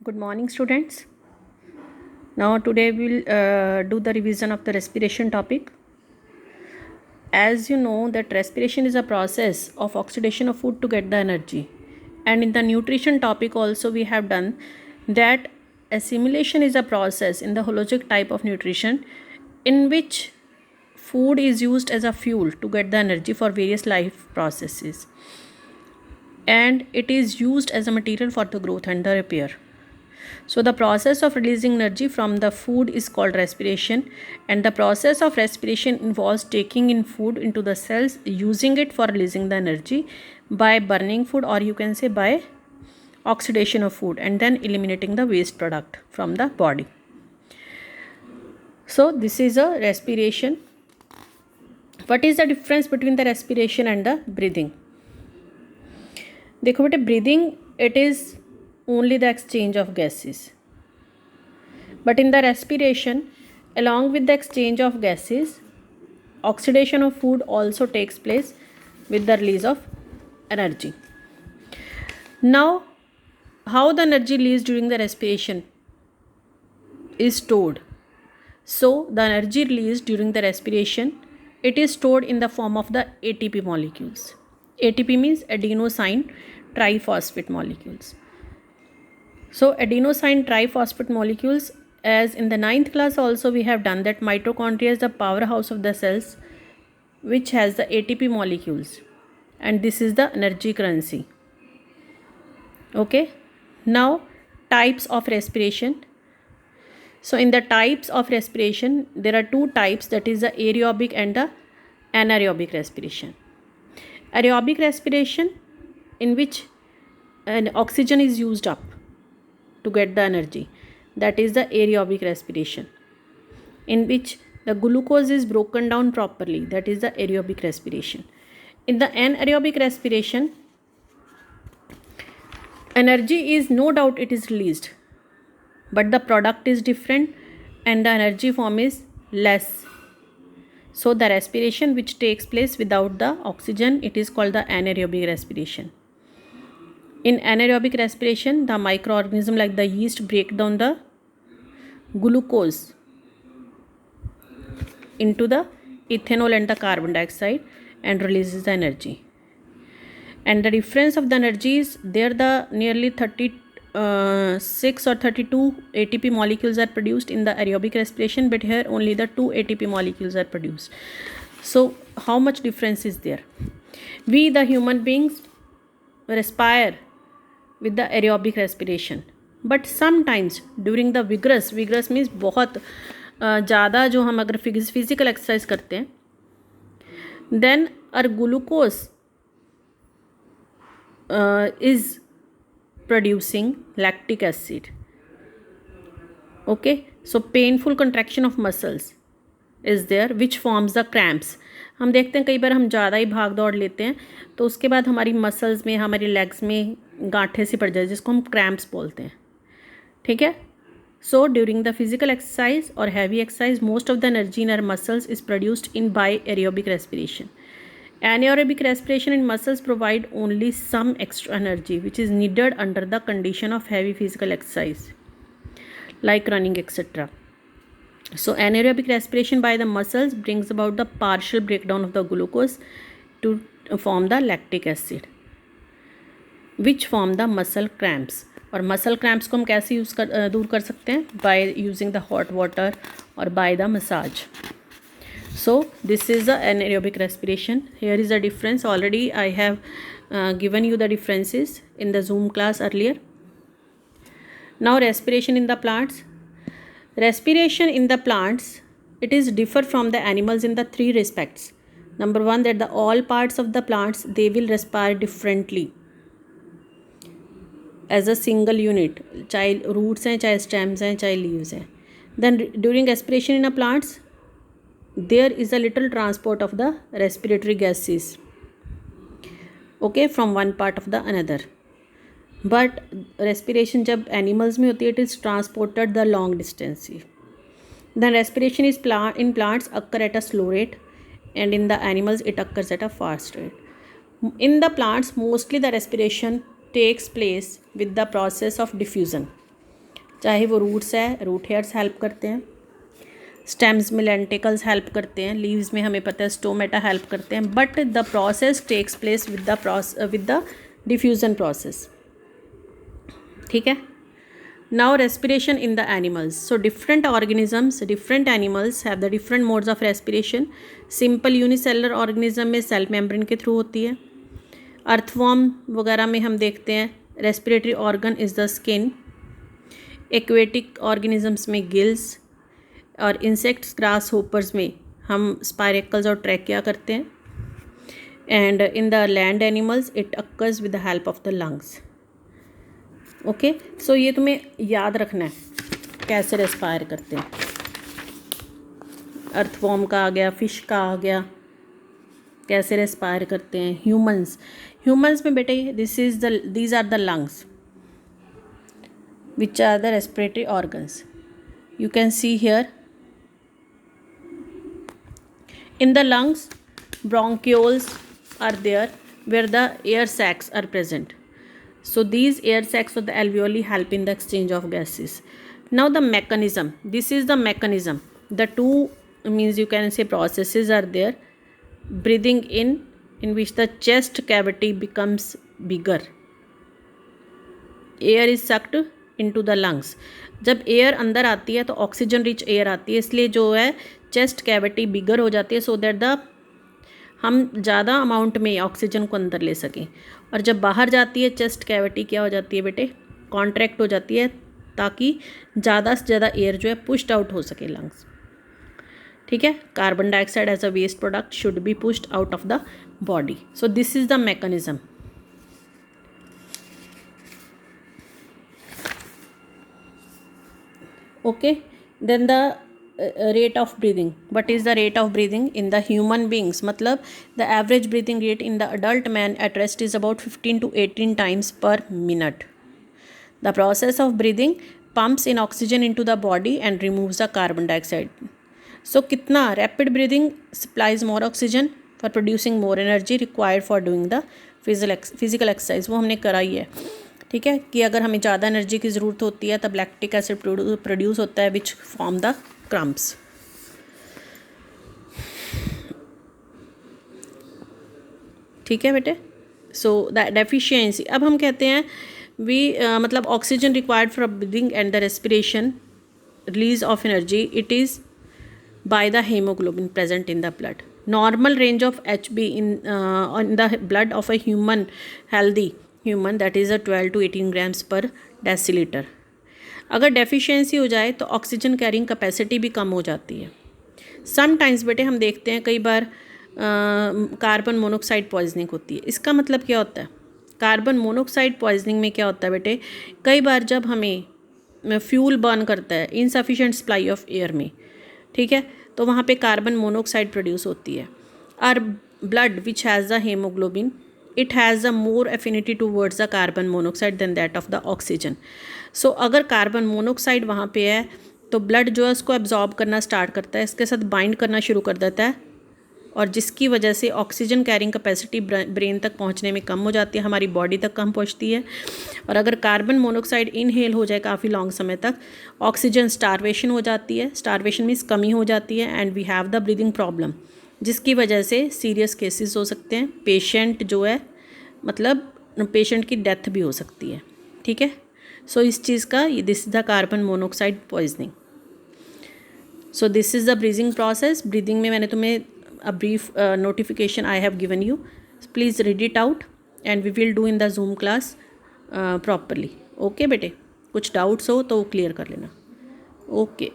Good morning, students. Now, today we'll do the revision of the respiration topic. As you know, that respiration is a process of oxidation of food to get the energy. And in the nutrition topic, also, we have done that assimilation is a process in the hologic type of nutrition in which food is used as a fuel to get the energy for various life processes. And it is used as a material for the growth and the repair. So the process of releasing energy from the food is called respiration, and the process of respiration involves taking in food into the cells, using it for releasing the energy by burning food, or you can say by oxidation of food, and then eliminating the waste product from the body. So this is a respiration. What is the difference between the respiration and the breathing? देखो बेटे, breathing it is only the exchange of gases, but in the respiration, along with the exchange of gases, oxidation of food also takes place with the release of energy. Now, how the energy released during the respiration is stored? So the energy released during the respiration, it is stored in the form of the ATP molecules. ATP means adenosine triphosphate molecules. So adenosine triphosphate molecules, as in the 9th class also we have done that mitochondria is the powerhouse of the cells which has the ATP molecules, and this is the energy currency. Okay, now types of respiration. So in the types of respiration, there are two types, that is the aerobic and the anaerobic respiration. Aerobic respiration, in which an oxygen is used up to get the energy, that is the aerobic respiration. In which the glucose is broken down properly, that is the aerobic respiration. In the anaerobic respiration, energy is no doubt it is released, but the product is different and the energy form is less. So the respiration which takes place without the oxygen, it is called the anaerobic respiration. In anaerobic respiration, the microorganism like the yeast break down the glucose into the ethanol and the carbon dioxide and releases the energy. And the difference of the energies, there the nearly 36 or 32 ATP molecules are produced in the aerobic respiration, but here only the 2 ATP molecules are produced. So how much difference is there? We the human beings respire with the aerobic respiration, but sometimes during the vigorous means बहुत ज़्यादा जो हम अगर physical exercise करते हैं, then our glucose is producing lactic acid. Okay, so painful contraction of muscles is there which forms the cramps. हम देखते हैं कई बार हम ज़्यादा ही भाग दौड़ लेते हैं तो उसके बाद हमारी मसल्स में, हमारी लेग्स में गांठें सी पड़ जाए, जिसको हम क्रैम्प्स बोलते हैं. ठीक है. So during the physical exercise और heavy exercise, most of the energy in our muscles is produced in by aerobic respiration. Anaerobic respiration in muscles provide only some extra energy which is needed under the condition of heavy physical exercise like running, etc. So anaerobic respiration by the muscles brings about the partial breakdown of the glucose to form the lactic acid which form the muscle cramps. और muscle cramps को हम कैसे दूर कर सकते हैं? By using the hot water or by the massage. So this is the anaerobic respiration. Here is the difference. Already I have given you the differences in the Zoom class earlier. Now respiration in the plants. Respiration in the plants, it is differ from the animals in the three respects. Number one, that the all parts of the plants, they will respire differently as a single unit. चाहे roots हैं, चाहे stems हैं, चाहे leaves हैं. Then during respiration in a plants, there is a little transport of the respiratory gases, okay, from one part of the another. But respiration जब animals में होती है, it is transported the long distance. Then respiration is in plants occur at a slow rate, and in the animals it occurs at a fast rate. In the plants, mostly the respiration takes place with the process of diffusion. चाहे वो roots है, root hairs help करते हैं, stems में lenticels help करते हैं, leaves में हमें पता है स्टोमेटा हेल्प करते हैं, but the process takes place with the diffusion process. ठीक है. Now respiration in the animals. So different organisms, different animals have the different modes of respiration. Simple unicellular organism में cell membrane के through होती है. Earthworm वगैरह में हम देखते हैं respiratory organ is the skin. Aquatic organisms में गिल्स, और इंसेक्ट्स ग्रास होपर्स में हम स्पायरेकल्स और ट्रैकिया करते हैं. And in the land animals it occurs with the help of the lungs. Okay, so ये तुम्हें याद रखना है कैसे रेस्पायर करते हैं. अर्थवॉर्म का आ गया, फिश का आ गया, कैसे रेस्पायर करते हैं. ह्यूमंस में बेटे these are the lungs which are the respiratory organs. You can see here in the lungs bronchioles are there where the air sacs are present. So these air sacs or the alveoli help in the exchange of gases. Now the mechanism, this is the mechanism. The two means you can say processes are there. Breathing in which the chest cavity becomes bigger. Air is sucked into the lungs. जब air अंदर आती है तो oxygen rich air आती है, इसलिए जो है चेस्ट कैविटी बिगर हो जाती है सो दैट द हम ज़्यादा अमाउंट में ऑक्सीजन को अंदर ले सकें. और जब बाहर जाती है चेस्ट कैविटी क्या हो जाती है बेटे, कॉन्ट्रैक्ट हो जाती है ताकि ज़्यादा से ज़्यादा एयर जो है पुश्ड आउट हो सके लंग्स. ठीक है. Carbon dioxide as a waste product should be pushed out of the body. So this is the mechanism. Okay, then the rate of breathing. What is the rate of breathing in the human beings? मतलब the average breathing rate in the adult man at rest is about 15 to 18 times per minute. The process of breathing pumps in oxygen into the body and removes the carbon dioxide. So कितना rapid breathing supplies more oxygen for producing more energy required for doing the physical exercise. वो हमने कराई है. ठीक है, कि अगर हमें ज़्यादा एनर्जी की ज़रूरत होती है तब लैक्टिक एसिड प्रोड्यूस होता है विच फॉर्म द क्रम्प्स. ठीक है बेटे. सो द डेफिशिएंसी, अब हम कहते हैं मतलब oxygen required for breathing and the respiration release of energy it is by the haemoglobin present in the blood. Normal range of HB in the blood of a healthy human that is a 12 to 18 grams per deciliter. अगर deficiency हो जाए तो oxygen carrying capacity भी कम हो जाती है. Sometimes बेटे हम देखते हैं कई बार कार्बन मोनोऑक्साइड पॉइजनिंग होती है. इसका मतलब क्या होता है, कार्बन मोनोऑक्साइड पॉइजनिंग में क्या होता है बेटे, कई बार जब हमें फ्यूल बर्न करता है इनसफिशिएंट सप्लाई ऑफ एयर में, ठीक है, तो वहाँ पे कार्बन मोनोऑक्साइड प्रोड्यूस होती है. और blood which has the haemoglobin it has a more affinity towards the carbon monoxide than that of the oxygen. So अगर कार्बन मोनोऑक्साइड वहाँ पे है तो ब्लड जो है उसको एब्जॉर्ब करना स्टार्ट करता है, इसके साथ बाइंड करना शुरू कर देता है, और जिसकी वजह से ऑक्सीजन कैरिंग कैपेसिटी ब्रेन तक पहुँचने में कम हो जाती है, हमारी बॉडी तक कम पहुँचती है. और अगर कार्बन मोनोऑक्साइड इनहेल हो जाए काफ़ी लॉन्ग समय तक, ऑक्सीजन स्टारवेशन हो जाती है. स्टारवेशन मीन्स कमी हो जाती है and we have the breathing problem, जिसकी वजह से सीरियस केसेस हो सकते हैं. पेशेंट जो है मतलब पेशेंट की डेथ भी हो सकती है. ठीक है. सो इस चीज़ का this is the carbon monoxide poisoning. So this is the breathing process. Breathing में मैंने तुम्हें a brief notification I have given you. Please read it out and we will do in the Zoom class properly. Okay बेटे, कुछ doubts हो तो clear कर लेना. Okay.